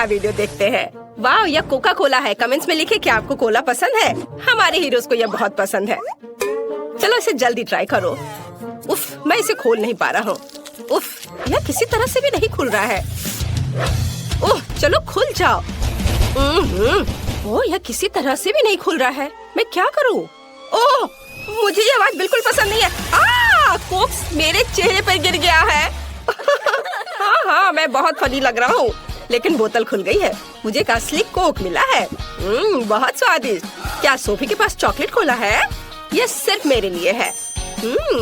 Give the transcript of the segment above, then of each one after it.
Video देखते हैं। वाह, यह कोका कोला है। कमेंट्स में लिखे कि आपको कोला पसंद है। हमारे हीरोज को यह बहुत पसंद है। चलो इसे जल्दी ट्राई करो। उफ, मैं इसे खोल नहीं पा रहा हूँ। उफ, यह किसी तरह से भी नहीं खुल रहा है। ओह, चलो खुल जाओ। ओह, यह किसी तरह से भी नहीं खुल रहा है। मैं क्या करूँ? ओह, मुझे ये आवाज बिल्कुल पसंद नहीं है। कोक मेरे चेहरे पर गिर गया है। हाँ, मैं बहुत फनी लग रहा हूँ, लेकिन बोतल खुल गई है। मुझे एक असली कोक मिला है। बहुत स्वादिष्ट। क्या सोफी के पास चॉकलेट कोला है? यह सिर्फ मेरे लिए है।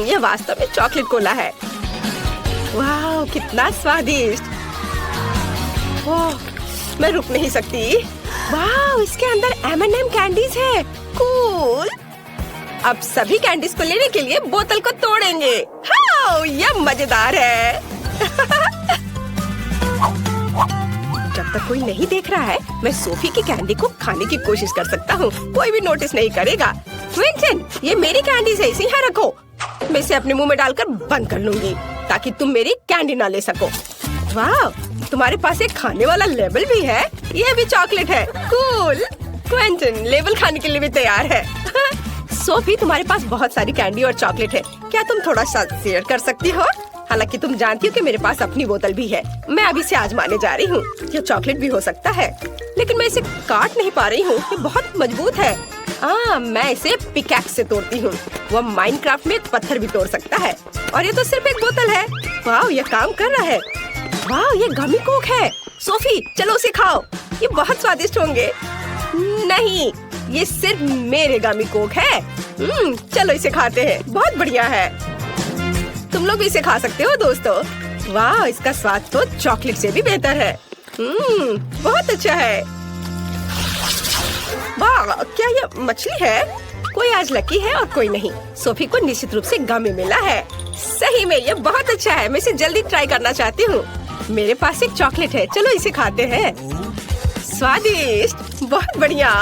यह वास्तव में चॉकलेट कोला है। वाह, कितना स्वादिष्ट। ओह, मैं रुक नहीं सकती। वाह, इसके अंदर M&M कैंडीज है। कूल। अब सभी कैंडीज को लेने के लिए बोतल को तोड़ेंगे। हाँ, यह मजेदार है। जब तक कोई नहीं देख रहा है, मैं सोफी की कैंडी को खाने की कोशिश कर सकता हूँ। कोई भी नोटिस नहीं करेगा। क्विंटन, ये मेरी कैंडीज है, इसे यहाँ रखो। मैं इसे अपने मुंह में डालकर बंद कर लूंगी ताकि तुम मेरी कैंडी ना ले सको। वाह, तुम्हारे पास एक खाने वाला लेबल भी है। यह भी चॉकलेट है। कूल। क्विंटन लेबल खाने के लिए भी तैयार है। सोफी, तुम्हारे पास बहुत सारी कैंडी और चॉकलेट है। क्या तुम थोड़ा सा शेयर कर सकती हो? हालांकि तुम जानती हो कि मेरे पास अपनी बोतल भी है। मैं अभी इसे आजमाने जा रही हूँ। ये चॉकलेट भी हो सकता है, लेकिन मैं इसे काट नहीं पा रही हूँ। ये बहुत मजबूत है। मैं इसे पिकैक्स से तोड़ती हूँ। वह माइनक्राफ्ट में पत्थर भी तोड़ सकता है। और ये तो सिर्फ एक बोतल है। वाह, ये काम कर रहा है। वाह, ये गमी कोक है। सोफी, चलो उसे खाओ। ये बहुत स्वादिष्ट होंगे। नहीं, ये सिर्फ मेरे गमी कोक है। चलो इसे खाते हैं। बहुत बढ़िया है। तुम लोग भी इसे खा सकते हो दोस्तों। वाह, इसका स्वाद तो चॉकलेट से भी बेहतर है। बहुत अच्छा है। वाह, क्या ये मछली है? कोई आज लकी है और कोई नहीं। सोफी को निश्चित रूप से गमी मिला है। सही में ये बहुत अच्छा है। मैं इसे जल्दी ट्राई करना चाहती हूँ। मेरे पास एक चॉकलेट है, चलो इसे खाते हैं। स्वादिष्ट, बहुत बढ़िया।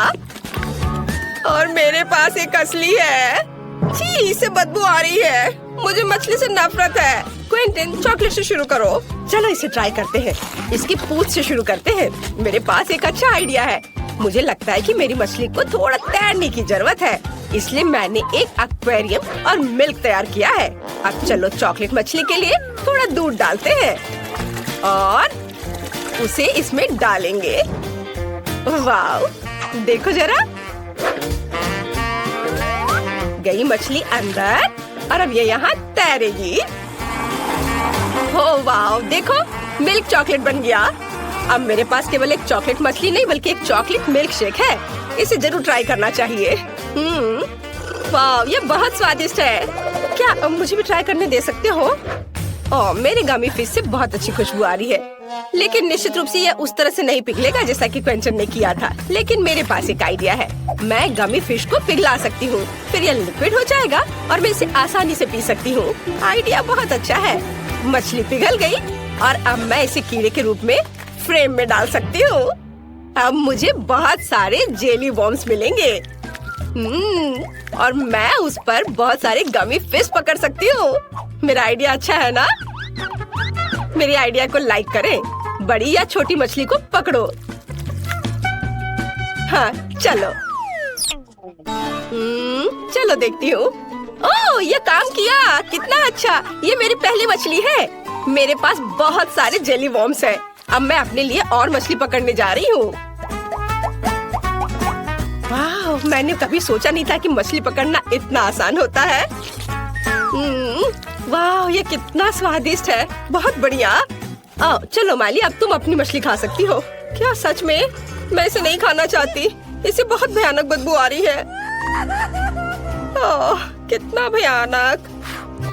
और मेरे पास एक असली है। छी, इसे बदबू आ रही है। मुझे मछली से नफरत है। क्विंटन, चॉकलेट से शुरू करो। चलो इसे ट्राई करते हैं। इसकी पूंछ से शुरू करते हैं। मेरे पास एक अच्छा आइडिया है। मुझे लगता है कि मेरी मछली को थोड़ा तैरने की जरूरत है, इसलिए मैंने एक एक्वेरियम और मिल्क तैयार किया है। अब चलो चॉकलेट मछली के लिए थोड़ा दूध डालते हैं और उसे इसमें डालेंगे। वाह, देखो जरा, गई मछली अंदर और अब ये यहाँ तैरेगी। हो वाह, देखो मिल्क चॉकलेट बन गया। अब मेरे पास केवल एक चॉकलेट मछली नहीं बल्कि एक चॉकलेट मिल्क शेक है। इसे जरूर ट्राई करना चाहिए। वाह, ये बहुत स्वादिष्ट है। क्या अब मुझे भी ट्राई करने दे सकते हो? ओह, मेरे गमी फिश से बहुत अच्छी खुशबू आ रही है, लेकिन निश्चित रूप से यह उस तरह से नहीं पिघलेगा जैसा कि क्विंटन ने किया था। लेकिन मेरे पास एक आइडिया है। मैं गमी फिश को पिघला सकती हूँ, फिर यह लिक्विड हो जाएगा और मैं इसे आसानी से पी सकती हूँ। आइडिया बहुत अच्छा है। मछली पिघल गई और अब मैं इसे कीड़े के रूप में फ्रेम में डाल सकती हूँ। अब मुझे बहुत सारे जेली वॉर्म्स मिलेंगे। और मैं उस पर बहुत सारे गमी फिश पकड़ सकती हूँ। मेरा आइडिया अच्छा है ना? मेरे आइडिया को लाइक करें। बड़ी या छोटी मछली को पकड़ो। हाँ, चलो। चलो देखती हूँ। ओह, ये काम किया। कितना अच्छा। ये मेरी पहली मछली है। मेरे पास बहुत सारे जेली वॉर्म्स हैं। अब मैं अपने लिए और मछली पकड़ने जा रही हूँ। वाह, मैंने कभी सोचा नहीं था कि मछली पकड़ना इतना आसान होता है। वाह, ये कितना स्वादिष्ट है। बहुत बढ़िया। आओ, चलो माली, अब तुम अपनी मछली खा सकती हो। क्या सच में? मैं इसे नहीं खाना चाहती। इसे बहुत भयानक बदबू आ रही है। ओह, कितना भयानक।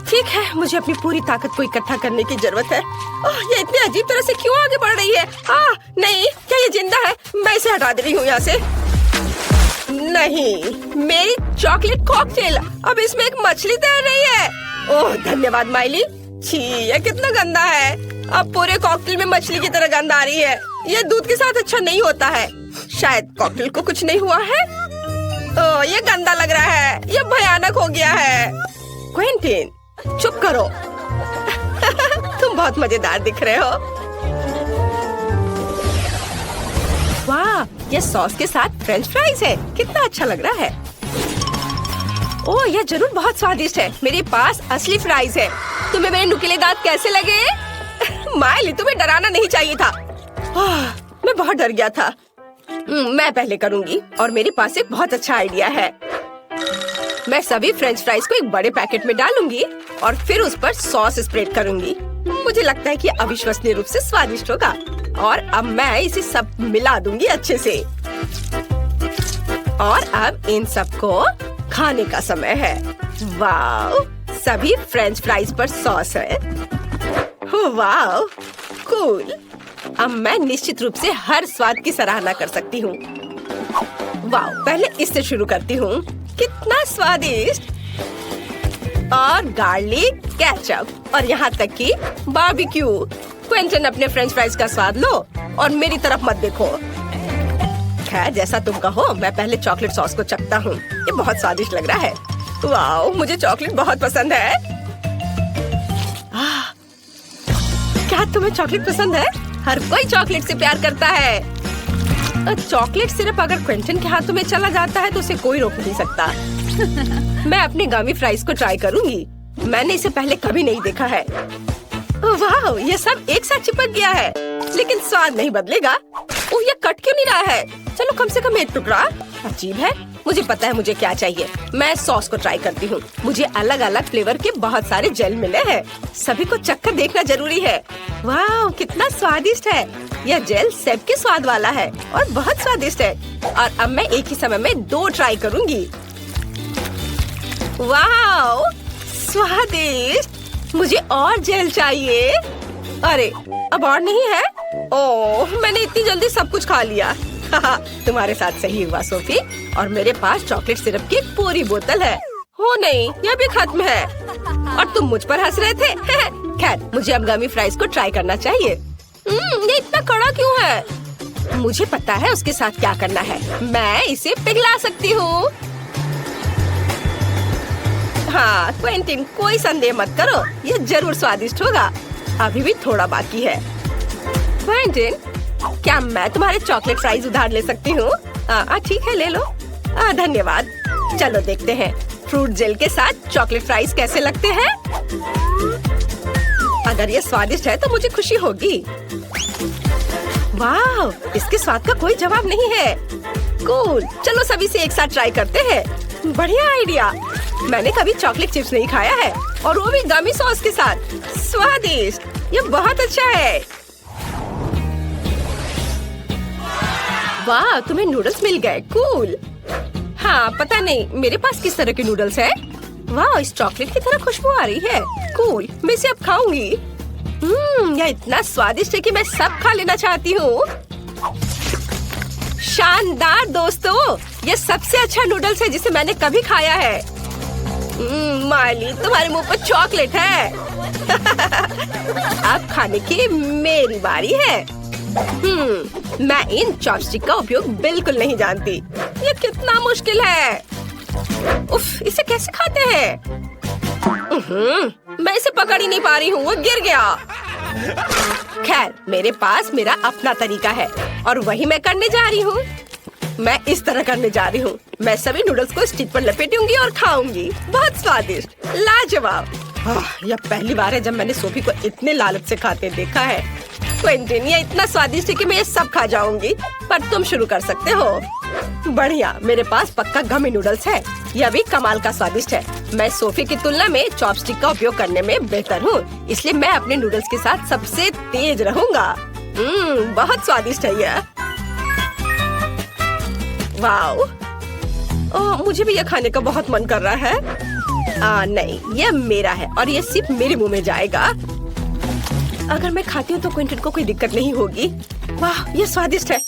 ठीक है, मुझे अपनी पूरी ताकत को इकट्ठा करने की जरूरत है। ओह, ये इतनी अजीब तरह से क्यों आगे बढ़ रही है? नहीं, क्या ये जिंदा है? मैं इसे हटा दे रही हूँ यहाँ से। नहीं, मेरी चॉकलेट कॉकटेल, अब इसमें एक मछली तैर रही है। ओह, धन्यवाद माइली। छी, ये कितना गंदा है। अब पूरे कॉकटेल में मछली की तरह गंद आ रही है। ये दूध के साथ अच्छा नहीं होता है। शायद कॉकटेल को कुछ नहीं हुआ है। ओह, ये गंदा लग रहा है। ये भयानक हो गया है। क्विंटन, चुप करो। तुम बहुत मजेदार दिख रहे हो। ये सॉस के साथ फ्रेंच फ्राइज है। कितना अच्छा लग रहा है। ओह, यह जरूर बहुत स्वादिष्ट है। मेरे पास असली फ्राइज है। तुम्हें मेरे नुकीले दांत कैसे लगे? माइली, तुम्हें डराना नहीं चाहिए था। मैं बहुत डर गया था। मैं पहले करूँगी और मेरे पास एक बहुत अच्छा आइडिया है। मैं सभी फ्रेंच फ्राइज को एक बड़े पैकेट में डालूंगी और फिर उस पर सॉस स्प्रेड करूंगी। मुझे लगता है कि अविश्वसनीय रूप से स्वादिष्ट होगा। और अब मैं इसे सब मिला दूंगी अच्छे से। और अब इन सबको खाने का समय है। वाओ, सभी फ्रेंच फ्राइज पर सॉस है। Wow, cool. अब मैं निश्चित रूप से हर स्वाद की सराहना कर सकती हूँ। वाओ, पहले इससे शुरू करती हूँ। कितना स्वादिष्ट। और गार्लिक केचप और यहाँ तक कि बारबेक्यू। क्विंटन, अपने फ्रेंच फ्राइज का स्वाद लो और मेरी तरफ मत देखो। खैर, जैसा तुम कहो। मैं पहले चॉकलेट सॉस को चखता हूँ। ये बहुत स्वादिष्ट लग रहा है। वाओ, मुझे चॉकलेट बहुत पसंद है। क्या तुम्हें चॉकलेट पसंद है? हर कोई चॉकलेट से प्यार करता है। चॉकलेट सिर्फ अगर क्विंटन के हाथों में चला जाता है तो उसे कोई रोक नहीं सकता। मैं अपने गमी फ्राइज को ट्राई करूंगी। मैंने इसे पहले कभी नहीं देखा है। वाह, ये सब एक साथ चिपक गया है, लेकिन स्वाद नहीं बदलेगा। ओह, ये कट क्यों नहीं रहा है? चलो कम से कम एक टुकड़ा। अजीब है। मुझे पता है मुझे क्या चाहिए। मैं सॉस को ट्राई करती हूँ। मुझे अलग अलग फ्लेवर के बहुत सारे जेल मिले हैं। सभी को चखकर देखना जरूरी है। वाह, कितना स्वादिष्ट है। यह जेल सेब के स्वाद वाला है और बहुत स्वादिष्ट है। और अब मैं एक ही समय में 2 ट्राई करूँगी। वाह, स्वादिष्ट। मुझे और जेल चाहिए। अरे, अब और नहीं है? ओह, मैंने इतनी जल्दी सब कुछ खा लिया। तुम्हारे साथ सही हुआ सोफी। और मेरे पास चॉकलेट सिरप की एक पूरी बोतल है। हो नहीं, यह भी खत्म है। और तुम मुझ पर हंस रहे थे। खैर, मुझे अब गमी फ्राइज को ट्राई करना चाहिए। ये इतना कड़ा क्यों है? मुझे पता है उसके साथ क्या करना है। मैं इसे पिघला सकती हूँ। हाँ, क्विंटन, कोई संदेह मत करो। ये जरूर स्वादिष्ट होगा। अभी भी थोड़ा बाकी है। क्विंटन, क्या मैं तुम्हारे चॉकलेट फ्राइज उधार ले सकती हूँ? ठीक है, ले लो। धन्यवाद। चलो देखते हैं फ्रूट जेल के साथ चॉकलेट फ्राइज कैसे लगते हैं। अगर ये स्वादिष्ट है तो मुझे खुशी होगी। वाह, इसके स्वाद का कोई जवाब नहीं है। कूल। चलो सभी से एक साथ ट्राई करते हैं। बढ़िया आइडिया। मैंने कभी चॉकलेट चिप्स नहीं खाया है, और वो भी गमी सॉस के साथ। स्वादिष्ट। ये बहुत अच्छा है। वाह, तुम्हें नूडल्स मिल गए। कूल। हाँ, पता नहीं मेरे पास किस तरह के नूडल्स है। वाह, इस चॉकलेट की तरह खुशबू आ रही है। कूल। मैं इसे अब खाऊंगी। यह इतना स्वादिष्ट है कि मैं सब खा लेना चाहती हूँ। शानदार दोस्तों, ये सबसे अच्छा नूडल्स है जिसे मैंने कभी खाया है। माइली, तुम्हारे मुंह पर चॉकलेट है। अब खाने की मेरी बारी है। मैं इन चॉपस्टिक का उपयोग बिल्कुल नहीं जानती। ये कितना मुश्किल है। उफ, इसे कैसे खाते हैं? मैं इसे पकड़ ही नहीं पा रही हूँ। वो गिर गया। खैर, मेरे पास मेरा अपना तरीका है और वही मैं करने जा रही हूँ। मैं इस तरह करने जा रही हूँ। मैं सभी नूडल्स को स्टिक पर लपेटूंगी और खाऊंगी। बहुत स्वादिष्ट, लाजवाब। यह पहली बार है जब मैंने सोफी को इतने लालच से खाते देखा है। क्विंटन, ये इतना स्वादिष्ट है कि मैं ये सब खा जाऊंगी। पर तुम शुरू कर सकते हो। बढ़िया, मेरे पास पक्का गमी नूडल्स है। यह भी कमाल का स्वादिष्ट है। मैं सोफी की तुलना में चॉपस्टिक का उपयोग करने में बेहतर हूँ, इसलिए मैं अपने नूडल्स के साथ सबसे तेज रहूंगा। बहुत स्वादिष्ट है यह। वाओ, मुझे भी यह खाने का बहुत मन कर रहा है। नहीं, यह मेरा है और यह सिर्फ मेरे मुंह में जाएगा। अगर मैं खाती हूँ तो क्विंटन को कोई दिक्कत नहीं होगी। वाह, यह स्वादिष्ट है।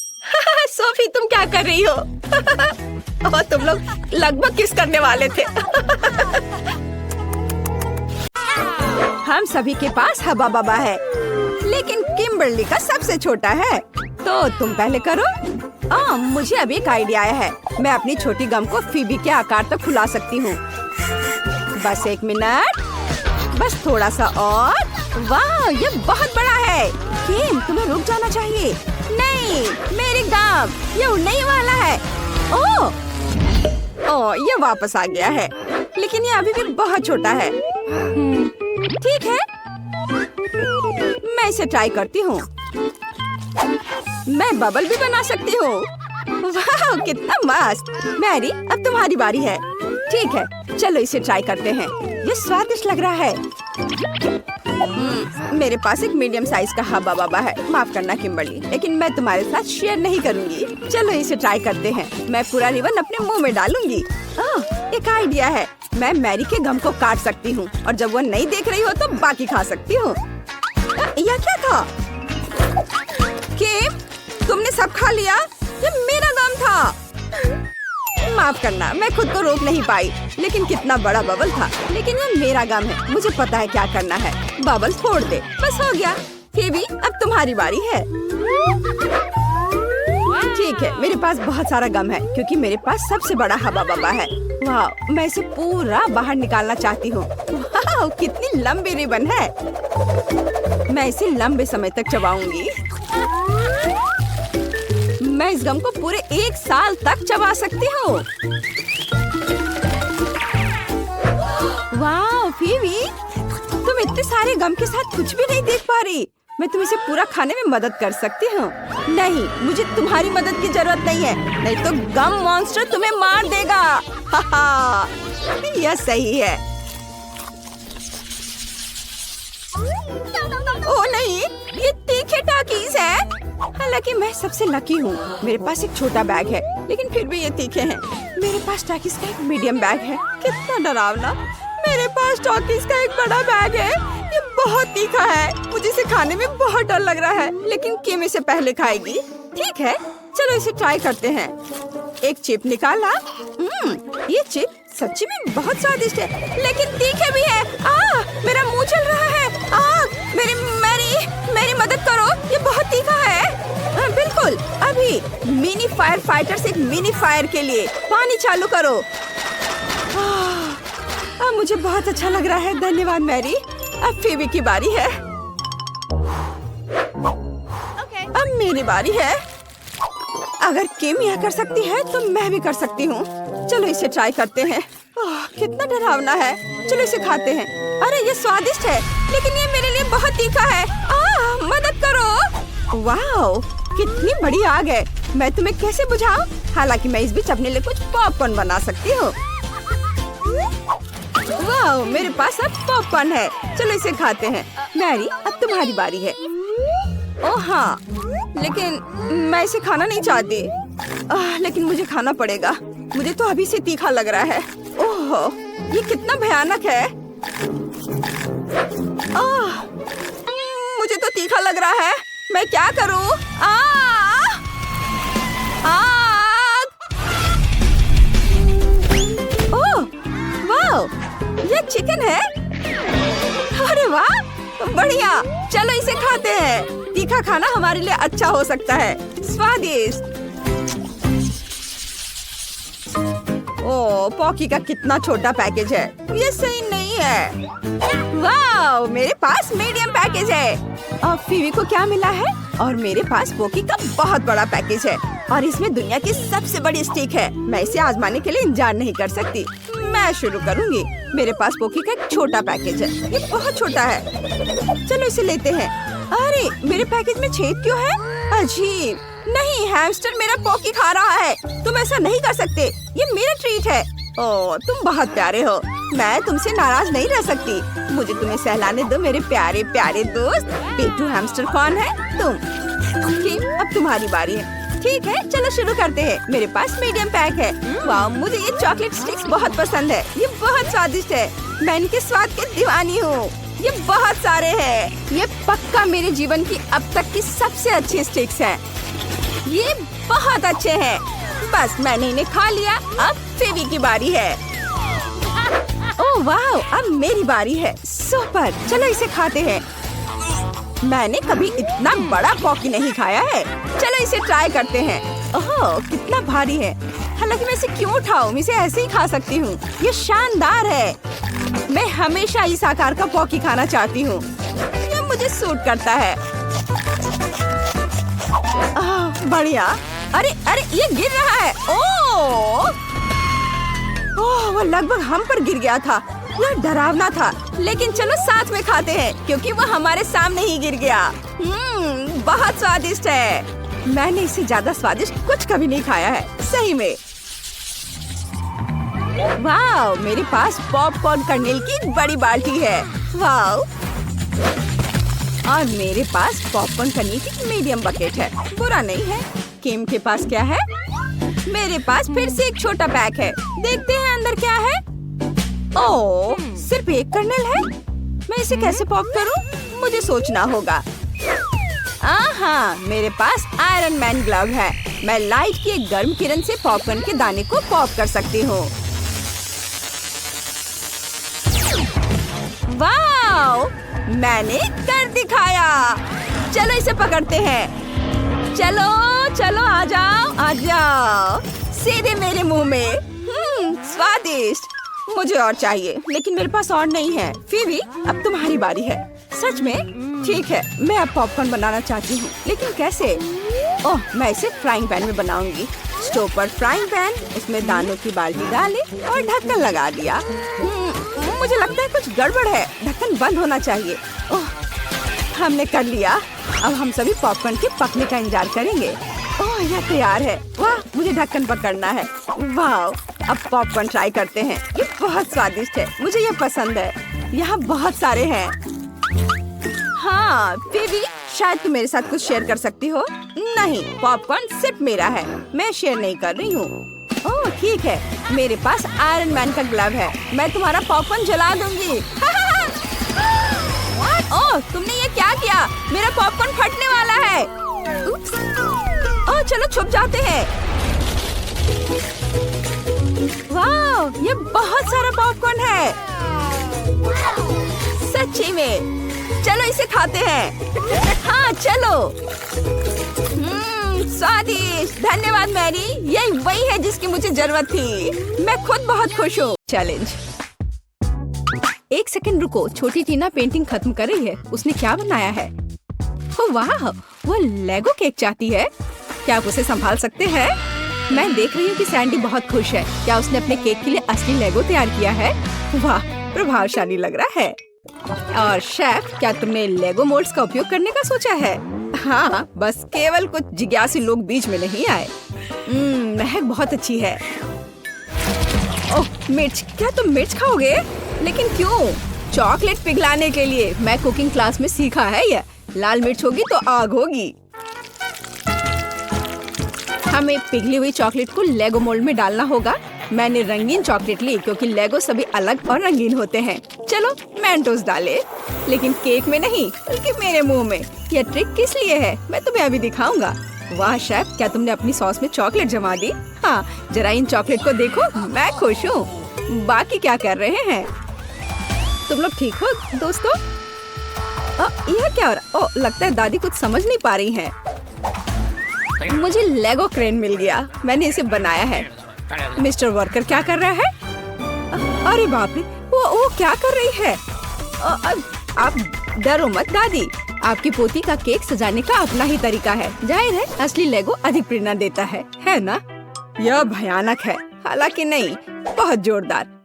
सोफी, तुम क्या कर रही हो? और तुम लोग लगभग किस करने वाले थे। हम सभी के पास हबा बबा है, लेकिन किम्बरली का सबसे छोटा है। तो तुम पहले करो। मुझे अभी एक आइडिया आया है। मैं अपनी छोटी गम को फीबी के आकार तक फुला सकती हूँ। बस 1 मिनट, बस थोड़ा सा और। वाह, ये बहुत बड़ा है। किम, तुम्हें रुक जाना चाहिए। नहीं, मेरी गम। गम, ये उड़ने ही वाला है। ओह ये वापस आ गया है, लेकिन ये अभी भी बहुत छोटा है। ठीक है, मैं इसे ट्राई करती हूँ। मैं बबल भी बना सकती हूँ। वाह कितना मस्त। मैरी अब तुम्हारी बारी है। ठीक है, चलो इसे ट्राई करते हैं। ये स्वादिष्ट लग रहा है। मेरे पास एक मीडियम साइज का हब्बा बब्बा है। माफ करना किम्बर्ली, लेकिन मैं तुम्हारे साथ शेयर नहीं करूंगी। चलो इसे ट्राई करते हैं। मैं पूरा रिबन अपने मुंह में डालूंगी। एक आइडिया है, मैं मैरी के गम को काट सकती हूँ और जब वो नहीं देख रही हो तो बाकी खा सकती हूँ। यह क्या था? किम, तुमने सब खा लिया? ये मेरा गम था। माफ करना, मैं खुद को रोक नहीं पाई। लेकिन कितना बड़ा बबल था। लेकिन ये मेरा गम है, मुझे पता है क्या करना है। बबल फोड़ दे, बस हो गया। फेबी अब तुम्हारी बारी है। ठीक है, मेरे पास बहुत सारा गम है क्योंकि मेरे पास सबसे बड़ा हब्बा बब्बा है। वाह, मैं इसे पूरा बाहर निकालना चाहती हूँ। वाह कितनी लंबी रिबन है। मैं इसे लंबे समय तक चबाऊंगी। मैं इस गम को पूरे 1 साल तक चबा सकती हूँ। वाह फीवी, तुम इतने सारे गम के साथ कुछ भी नहीं देख पा रही। मैं तुम इसे पूरा खाने में मदद कर सकती हूँ। नहीं, मुझे तुम्हारी मदद की जरूरत नहीं है, नहीं तो गम मॉन्स्टर तुम्हें मार देगा। हाहा, यह सही है। ओह नहीं, ये तीखे टाकीज है। हालांकि मैं सबसे लकी हूँ, मेरे पास एक छोटा बैग है, लेकिन फिर भी ये तीखे हैं। मेरे पास टाकीज का एक मीडियम बैग है। कितना डरावना। मेरे पास टाकीज का एक बड़ा बैग है, ये बहुत तीखा है। मुझे इसे खाने में बहुत डर लग रहा है, लेकिन किम इसे पहले खाएगी। ठीक है, चलो इसे ट्राई करते हैं। एक चिप निकाला। ये चिप सच्ची में बहुत स्वादिष्ट है, लेकिन तीखे भी है। मेरा मुंह चल रहा है। मेरी मदद करो, ये बहुत तीखा है। बिल्कुल, अभी मिनी फायर फाइटर्स एक मिनी फायर के लिए पानी चालू करो। अब मुझे बहुत अच्छा लग रहा है। धन्यवाद मैरी। अब फेबी की बारी है। अब मेरी बारी है। अगर किम यह कर सकती है तो मैं भी कर सकती हूँ। चलो इसे ट्राई करते हैं। कितना डरावना है। चलो इसे खाते हैं। अरे ये स्वादिष्ट है, लेकिन ये मेरे लिए बहुत तीखा है। मदद करो। वाह, कितनी बड़ी आग है। मैं तुम्हें कैसे बुझाऊं? हालांकि मैं इस बीच अपने लिए कुछ पॉपकॉर्न बना सकती हूँ। वाह, मेरे पास अब पॉपकॉर्न है। चलो इसे खाते हैं। मैरी अब तुम्हारी बारी है। ओह हाँ, लेकिन मैं इसे खाना नहीं चाहती। लेकिन मुझे खाना पड़ेगा। मुझे तो अभी से तीखा लग रहा है। ओह, ये कितना भयानक है। मुझे तो तीखा लग रहा है। मैं क्या करूं? ओह, वाह, ये चिकन है। अरे वाह, बढ़िया। चलो इसे खाते हैं। तीखा खाना हमारे लिए अच्छा हो सकता है। स्वादिष्ट। ओह, पॉकी का कितना छोटा पैकेज है। ये सही नहीं है। वाह, मेरे पास मीडियम पैकेज है। और फीवी को क्या मिला है? और मेरे पास पॉकी का बहुत बड़ा पैकेज है और इसमें दुनिया की सबसे बड़ी स्टिक है। मैं इसे आजमाने के लिए इंतजार नहीं कर सकती। मैं शुरू करूंगी। मेरे पास पॉकी का एक छोटा पैकेज है। ये बहुत छोटा है। चलो इसे लेते हैं। अरे, मेरे पैकेज में छेद क्यों है? अजीब। नहीं, हैमस्टर मेरा पॉकी खा रहा है। तुम ऐसा नहीं कर सकते। ये मेरा ट्रीट है। ओह, तुम बहुत प्यारे हो। मैं तुमसे नाराज नहीं रह सकती। मुझे तुम्हें सहलाने दो मेरे प्यारे प्यारे दोस्त। पेटू हैमस्टर कौन है? तुम। किम, अब तुम्हारी बारी है। ठीक है, चलो शुरू करते हैं। मेरे पास मीडियम पैक है। वाह, मुझे ये चॉकलेट स्टिक्स बहुत पसंद है। ये बहुत स्वादिष्ट है। मैं इनके स्वाद की दीवानी हूँ। ये बहुत सारे हैं। ये पक्का मेरे जीवन की अब तक की सबसे अच्छी स्टिक्स हैं। ये बहुत अच्छे हैं। बस मैंने इन्हें खा लिया। अब फेबी की बारी है। ओह वाह, अब मेरी बारी है। सुपर, चलो इसे खाते हैं। मैंने कभी इतना बड़ा पॉकी नहीं खाया है। चलो इसे ट्राई करते हैं। ओह, कितना भारी है। हालांकि मैं इसे क्यों उठाऊं? मैं इसे ऐसे ही खा सकती हूँ। ये शानदार है। मैं हमेशा इस आकार का पॉकी खाना चाहती हूँ। ये मुझे सूट करता है। बढ़िया। अरे अरे ये गिर रहा है। ओह वो लगभग हम पर गिर गया था। यह डरावना था, लेकिन चलो साथ में खाते हैं क्योंकि वो हमारे सामने ही गिर गया। बहुत स्वादिष्ट है। मैंने इससे ज्यादा स्वादिष्ट कुछ कभी नहीं खाया है, सही में। वाह, मेरे पास पॉपकॉर्न कर्नेल की बड़ी बाल्टी है। वाह, और मेरे पास पॉपकॉर्न कर्नेल की मीडियम बकेट है। बुरा नहीं है। किम के पास क्या है? मेरे पास फिर से एक छोटा पैक है। देखते हैं अंदर क्या है। ओह, सिर्फ एक कर्नेल है। मैं इसे कैसे पॉप करूं? मुझे सोचना होगा। हाँ, मेरे पास आयरन मैन ग्लव है। मैं लाइट की एक गर्म किरण से पॉपकॉर्न के दाने को पॉप कर सकती हूँ। वाह, मैंने कर दिखाया। चलो इसे पकड़ते हैं। चलो चलो, आ जाओ आ जाओ, सीधे मेरे मुंह में। स्वादिष्ट। मुझे और चाहिए, लेकिन मेरे पास और नहीं है। फिर अब तुम्हारी बारी है। सच में? ठीक है, मैं अब पॉपकॉर्न बनाना चाहती हूँ, लेकिन कैसे? ओह, मैं इसे फ्राइंग पैन में बनाऊंगी। स्टोव पर फ्राइंग पैन, इसमें दानों की बाल्टी डाले और ढक्कन लगा दिया। मुझे लगता है कुछ गड़बड़ है। ढक्कन बंद होना चाहिए। ओह, हमने कर लिया। अब हम सभी पॉपकॉर्न के पकने का इंतजार करेंगे। ओह, यह तैयार है। वाह, मुझे ढक्कन पकड़ना है। वाह, अब पॉपकॉर्न ट्राई करते हैं। ये बहुत स्वादिष्ट है, मुझे ये पसंद है। यहाँ बहुत सारे हैं। हाँ, फिर शायद तुम मेरे साथ कुछ शेयर कर सकती हो। नहीं, पॉपकॉर्न सिर्फ मेरा है, मैं शेयर नहीं कर रही हूँ। ओह ठीक है, मेरे पास आयरन मैन का ग्लव है। मैं तुम्हारा पॉपकॉर्न जला दूंगी। ओह, तुमने ये क्या किया? मेरा पॉपकॉर्न फटने वाला है। ओह, चलो छुप जाते हैं। वाह, ये बहुत सारा पॉपकॉर्न है। सच्ची में। चलो इसे खाते हैं। हाँ चलो। स्वादिष्ट। धन्यवाद मैरी, यही वही है जिसकी मुझे जरूरत थी। मैं खुद बहुत खुश हूँ। चैलेंज। एक सेकंड रुको, छोटी टीना पेंटिंग खत्म कर रही है। उसने क्या बनाया है? ओह वाह, वो लेगो केक चाहती है। क्या आप उसे संभाल सकते हैं? मैं देख रही हूँ कि सैंडी बहुत खुश है। क्या उसने अपने केक के लिए असली लेगो तैयार किया है? वाह, प्रभावशाली लग रहा है। और शेफ, क्या तुमने लेगो मोल्ड्स का उपयोग करने का सोचा है? हाँ, बस केवल कुछ जिज्ञासु लोग बीच में नहीं आए। महक बहुत अच्छी है। ओह मिर्च, क्या तुम मिर्च खाओगे? लेकिन क्यों? चॉकलेट पिघलाने के लिए। मैं कुकिंग क्लास में सीखा है ये। लाल मिर्च होगी तो आग होगी। हमें पिघली हुई चॉकलेट को लेगो मोल्ड में डालना होगा। मैंने रंगीन चॉकलेट ली क्योंकि लेगो सभी अलग और रंगीन होते हैं। चलो मेंटोस डाले, लेकिन केक में नहीं बल्कि मेरे मुंह में। यह ट्रिक किस लिए है मैं तुम्हें अभी दिखाऊंगा। वाह शेफ, क्या तुमने अपनी सॉस में चॉकलेट जमा दी? हाँ, जरा इन चॉकलेट को देखो, मैं खुश हूँ। बाकी क्या कर रहे हैं तुम लोग? ठीक हो दोस्तों? यह क्या हो रहा? ओह, लगता है दादी कुछ समझ नहीं पा रही हैं। मुझे लेगो क्रेन मिल गया। मैंने इसे बनाया है। मिस्टर वर्कर क्या कर रहा है? अरे बाप रे, वो क्या कर रही है? आप डरो मत दादी, आपकी पोती का केक सजाने का अपना ही तरीका है। जाहिर है असली लेगो अधिक प्रेरणा देता है ना? यह भयानक है, हालांकि नहीं, बहुत जोरदार।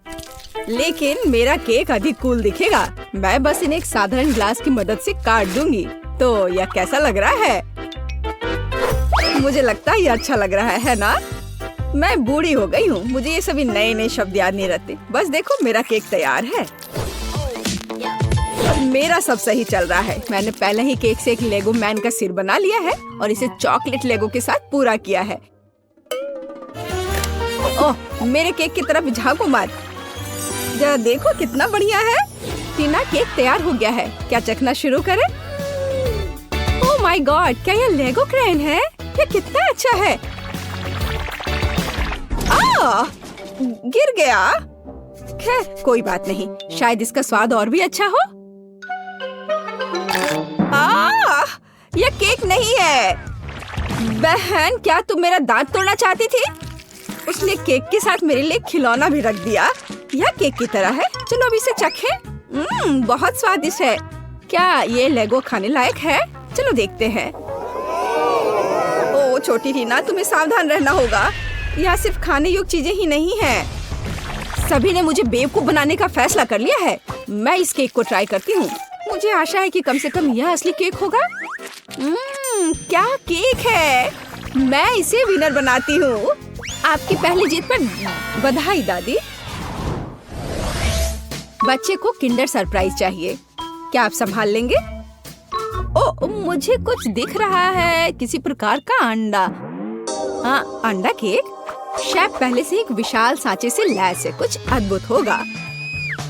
लेकिन मेरा केक अधिक कूल दिखेगा। मैं बस इन्हें एक साधारण ग्लास की मदद से काट दूंगी। तो यह कैसा लग रहा है? मुझे लगता है ये अच्छा लग रहा है ना? मैं बूढ़ी हो गई हूँ, मुझे ये सभी नए नए शब्द याद नहीं रहते। बस देखो, मेरा केक तैयार है। मेरा सब सही चल रहा है। मैंने पहले ही केक से एक लेगो मैन का सिर बना लिया है और इसे चॉकलेट लेगो के साथ पूरा किया है। ओह, मेरे केक की तरफ झांको मत। जरा देखो कितना बढ़िया है। टीना, केक तैयार हो गया है। क्या चखना शुरू करें? ओह माय गॉड, क्या यह लेगो क्रेन है? यह कितना अच्छा है। गिर गया। खैर कोई बात नहीं, शायद इसका स्वाद और भी अच्छा हो। यह केक नहीं है। बहन, क्या तुम मेरा दांत तोड़ना चाहती थी? उसने केक के साथ मेरे लिए खिलौना भी रख दिया। यह केक की तरह है। चलो अब इसे चखें। बहुत स्वादिष्ट है। क्या ये लेगो खाने लायक है? चलो देखते हैं। ओह छोटी टीना, तुम्हें सावधान रहना होगा। यहाँ सिर्फ खाने योग्य चीजें ही नहीं है। सभी ने मुझे बेवकूफ बनाने का फैसला कर लिया है। मैं इस केक को ट्राई करती हूँ। मुझे आशा है कि कम से कम यह असली केक होगा। क्या केक है! मैं इसे विनर बनाती हूँ। आपकी पहली जीत पर बधाई दादी। बच्चे को किंडर सरप्राइज चाहिए। क्या आप संभाल लेंगे? ओ, मुझे कुछ दिख रहा है, किसी प्रकार का अंडा। हाँ, अंडा केक। शेफ पहले से एक विशाल सांचे से लैस है, कुछ अद्भुत होगा।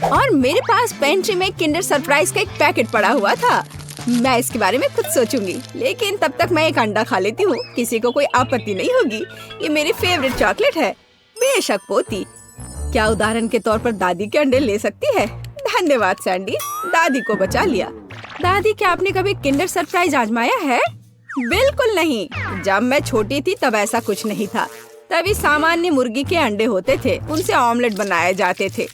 और मेरे पास पेंट्री में किंडर सरप्राइज का एक पैकेट पड़ा हुआ था। मैं इसके बारे में कुछ सोचूंगी, लेकिन तब तक मैं एक अंडा खा लेती हूँ। किसी को कोई आपत्ति नहीं होगी। ये मेरी फेवरेट चॉकलेट है। बेशक पोती। क्या उदाहरण के तौर पर दादी के अंडे ले सकती है? धन्यवाद सैंडी, दादी को बचा लिया। दादी, क्या आपने कभी किंडर सरप्राइज आजमाया है? बिल्कुल नहीं। जब मैं छोटी थी तब ऐसा कुछ नहीं था। तभी सामान्य मुर्गी के अंडे होते थे, उनसे ऑमलेट बनाए जाते थे।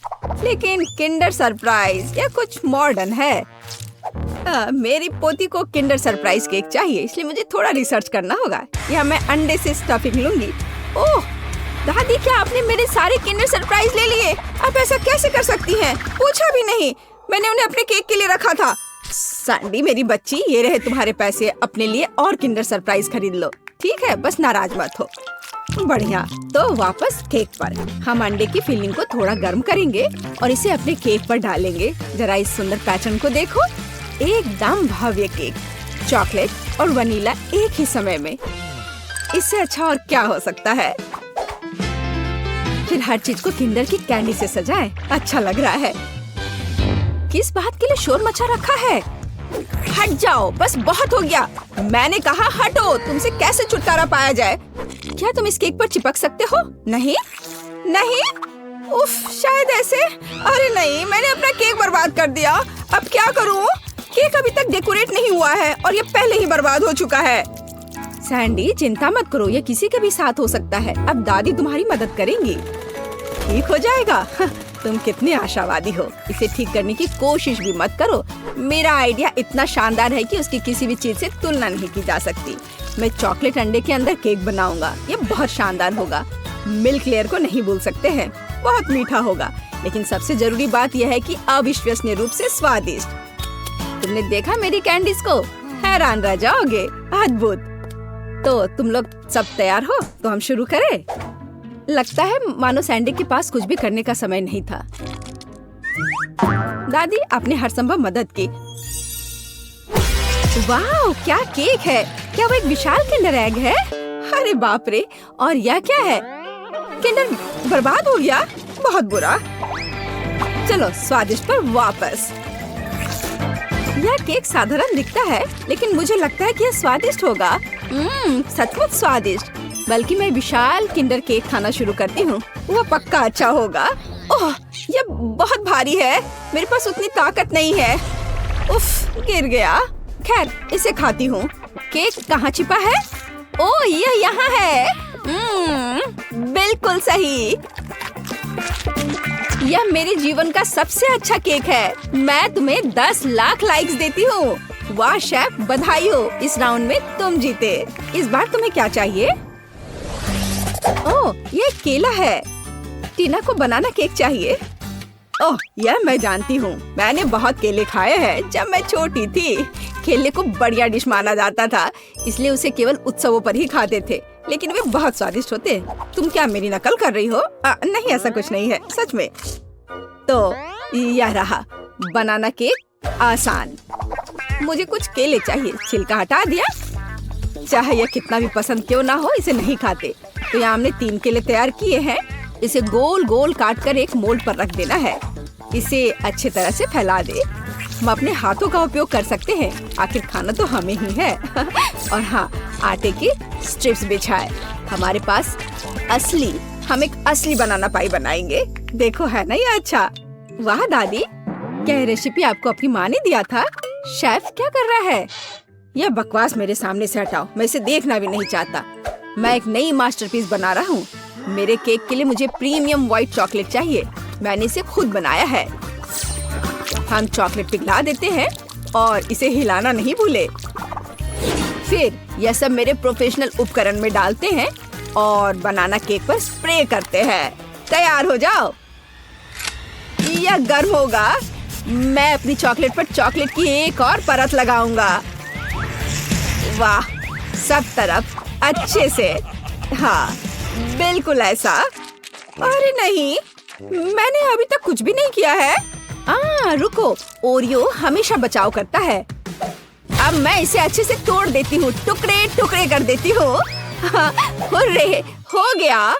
लेकिन किंडर सरप्राइज यह कुछ मॉडर्न है। मेरी पोती को किंडर सरप्राइज केक चाहिए, इसलिए मुझे थोड़ा रिसर्च करना होगा। या मैं अंडे से स्टफिंग लूंगी। ओह दादी, क्या आपने मेरे सारे किंडर सरप्राइज ले लिए? आप ऐसा कैसे कर सकती हैं? पूछा भी नहीं। मैंने उन्हें अपने केक के लिए रखा था। सैंडी मेरी बच्ची, ये रहे तुम्हारे पैसे। अपने लिए और किंडर सरप्राइज खरीद लो, ठीक है? बस नाराज मत हो। बढ़िया, तो वापस केक पर। हम अंडे की फिलिंग को थोड़ा गर्म करेंगे और इसे अपने केक पर डालेंगे। जरा इस सुंदर पैटर्न को देखो, एकदम भव्य केक। चॉकलेट और वनीला एक ही समय में। इससे अच्छा और क्या हो सकता है? फिर हर चीज को किंडर की कैंडी से सजाएं। अच्छा लग रहा है। किस बात के लिए शोर मचा रखा है? हट जाओ, बस बहुत हो गया। मैंने कहा हटो। तुमसे कैसे छुटकारा पाया जाए? क्या तुम इस केक पर चिपक सकते हो? नहीं नहीं। उफ, शायद ऐसे। अरे नहीं, मैंने अपना केक बर्बाद कर दिया। अब क्या करूं? केक अभी तक डेकोरेट नहीं हुआ है और ये पहले ही बर्बाद हो चुका है। सैंडी चिंता मत करो, ये किसी के भी साथ हो सकता है। अब दादी तुम्हारी मदद करेंगी। ठीक हो जाएगा। तुम कितने आशावादी हो। इसे ठीक करने की कोशिश भी मत करो। मेरा आइडिया इतना शानदार है कि उसकी किसी भी चीज से तुलना नहीं की जा सकती। मैं चॉकलेट अंडे के अंदर केक बनाऊंगा। ये बहुत शानदार होगा। मिल्क लेयर को नहीं भूल सकते हैं, बहुत मीठा होगा। लेकिन सबसे जरूरी बात यह है कि अविश्वसनीय रूप से स्वादिष्ट। तुमने देखा मेरी कैंडीज को? हैरान रह जाओगे। अद्भुत। तो तुम लोग सब तैयार हो? तो हम शुरू करें। लगता है मानो सैंडी के पास कुछ भी करने का समय नहीं था। दादी, आपने हर संभव मदद की। वाह, क्या केक है! क्या वो एक विशाल किंडर एग है? अरे बाप रे! और यह क्या है? किंडर बर्बाद हो गया। बहुत बुरा। चलो स्वादिष्ट पर वापस। यह केक साधारण दिखता है, लेकिन मुझे लगता है कि यह स्वादिष्ट होगा। सचमुच स्वादिष्ट। बल्कि मैं विशाल किंडर केक खाना शुरू करती हूँ। वह पक्का अच्छा होगा। ओह, यह बहुत भारी है। मेरे पास उतनी ताकत नहीं है। उफ, गिर गया। खैर, इसे खाती हूँ। केक कहाँ छिपा है? ओह, यह यहाँ है। बिल्कुल सही। यह मेरे जीवन का सबसे अच्छा केक है। मैं तुम्हें 10 लाख लाइक्स देती हूँ। वाह शेफ, बधाई हो। इस राउंड में तुम जीते। इस बार तुम्हें क्या चाहिए? ओह, ये केला है। टीना को बनाना केक चाहिए। ओह, यह मैं जानती हूँ। मैंने बहुत केले खाए हैं जब मैं छोटी थी। केले को बढ़िया डिश माना जाता था, इसलिए उसे केवल उत्सवों पर ही खाते थे। लेकिन वे बहुत स्वादिष्ट होते। तुम क्या मेरी नकल कर रही हो? नहीं, ऐसा कुछ नहीं है, सच में। तो यह रहा बनाना केक। आसान। मुझे कुछ केले चाहिए। छिलका हटा दिया। चाहे यह कितना भी पसंद क्यों ना हो, इसे नहीं खाते। तो यहाँ हमने 3 केले तैयार किए हैं। इसे गोल गोल काट कर एक मोल्ड पर रख देना है। इसे अच्छी तरह से फैला दे। हम अपने हाथों का उपयोग कर सकते हैं, आखिर खाना तो हमें ही है। और हाँ, आटे की स्ट्रिप्स बिछाए। हमारे पास हम एक असली बनाना पाई बनाएंगे। देखो, है ना ये अच्छा? वाह दादी, क्या ये रेसिपी आपको अपनी माँ ने दिया था? शेफ क्या कर रहा है? यह बकवास मेरे सामने से हटाओ। मैं इसे देखना भी नहीं चाहता। मैं एक नई मास्टरपीस बना रहा हूँ। मेरे केक के लिए मुझे प्रीमियम व्हाइट चॉकलेट चाहिए। मैंने इसे खुद बनाया है। हम चॉकलेट पिघला देते हैं और इसे हिलाना नहीं भूले। फिर यह सब मेरे प्रोफेशनल उपकरण में डालते हैं और बनाना केक पर स्प्रे करते हैं। तैयार हो जाओ। यह गर्म होगा। मैं अपनी चॉकलेट पर चॉकलेट की एक और परत लगाऊंगा। वाह, सब तरफ अच्छे से। हाँ, बिल्कुल ऐसा। अरे नहीं, मैंने अभी तक कुछ भी नहीं किया है। रुको, ओरियो हमेशा बचाव करता है। अब मैं इसे अच्छे से तोड़ देती हूँ, टुकड़े टुकड़े कर देती हूँ। हुर्रे, हो गया।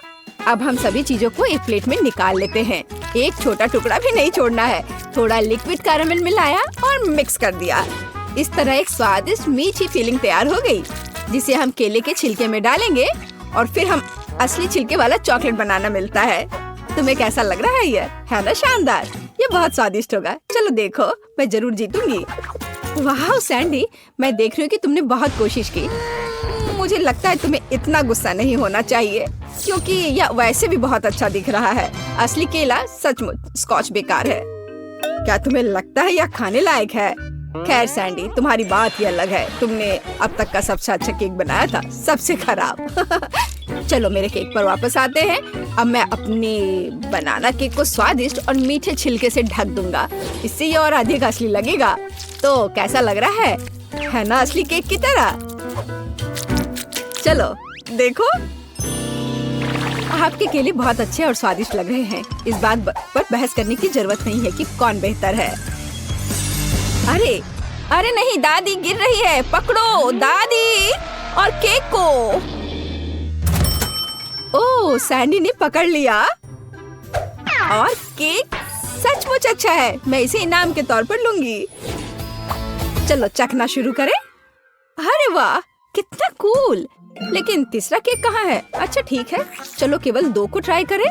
अब हम सभी चीजों को एक प्लेट में निकाल लेते हैं। एक छोटा टुकड़ा भी नहीं छोड़ना है। थोड़ा लिक्विड कैरामेल मिलाया और मिक्स कर दिया। इस तरह एक स्वादिष्ट मीठी फीलिंग तैयार हो गई, जिसे हम केले के छिलके में डालेंगे और फिर हम असली छिलके वाला चॉकलेट बनाना मिलता है। तुम्हें कैसा लग रहा है? ये है ना शानदार? ये बहुत स्वादिष्ट होगा। चलो देखो, मैं जरूर जीतूंगी। वाह सैंडी, मैं देख रही हूँ कि तुमने बहुत कोशिश की। मुझे लगता है तुम्हें इतना गुस्सा नहीं होना चाहिए, क्योंकि यह वैसे भी बहुत अच्छा दिख रहा है। असली केला सचमुच स्कॉच बेकार है। क्या तुम्हें लगता है यह खाने लायक है? खैर सैंडी, तुम्हारी बात ही अलग है। तुमने अब तक का सबसे अच्छा केक बनाया था, सबसे खराब। चलो मेरे केक पर वापस आते हैं। अब मैं अपने बनाना केक को स्वादिष्ट और मीठे छिलके से ढक दूंगा। इससे ये और अधिक असली लगेगा। तो कैसा लग रहा है ना असली केक की तरह? चलो देखो, आपके केले बहुत अच्छे और स्वादिष्ट लग रहे हैं। इस बात पर बहस करने की जरूरत नहीं है कि कौन बेहतर है। अरे नहीं, दादी गिर रही है। पकड़ो दादी और केक को। ओह, सैंडी ने पकड़ लिया और केक सचमुच अच्छा है। मैं इसे इनाम के तौर पर लूंगी। चलो चखना शुरू करें। अरे वाह, कितना कूल। लेकिन तीसरा केक कहाँ है? अच्छा ठीक है, चलो केवल 2 को ट्राई करें।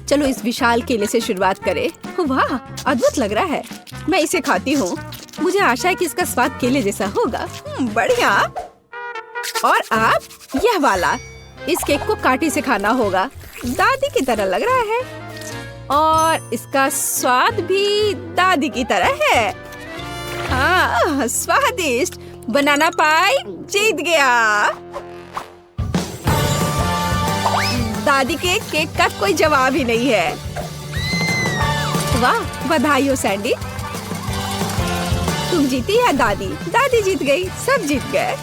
चलो इस विशाल केले से शुरुआत करें। वाह, अद्भुत लग रहा है। मैं इसे खाती हूँ। मुझे आशा है कि इसका स्वाद केले जैसा होगा। बढ़िया। और आप यह वाला, इस केक को कांटे से खाना होगा। दादी की तरह लग रहा है और इसका स्वाद भी दादी की तरह है। हाँ, स्वादिष्ट। बनाना पाई जीत गया। दादी के केक का कोई जवाब ही नहीं है। वाह, बधाई हो सैंडी। तुम जीती या दादी? दादी जीत गई, सब जीत गए।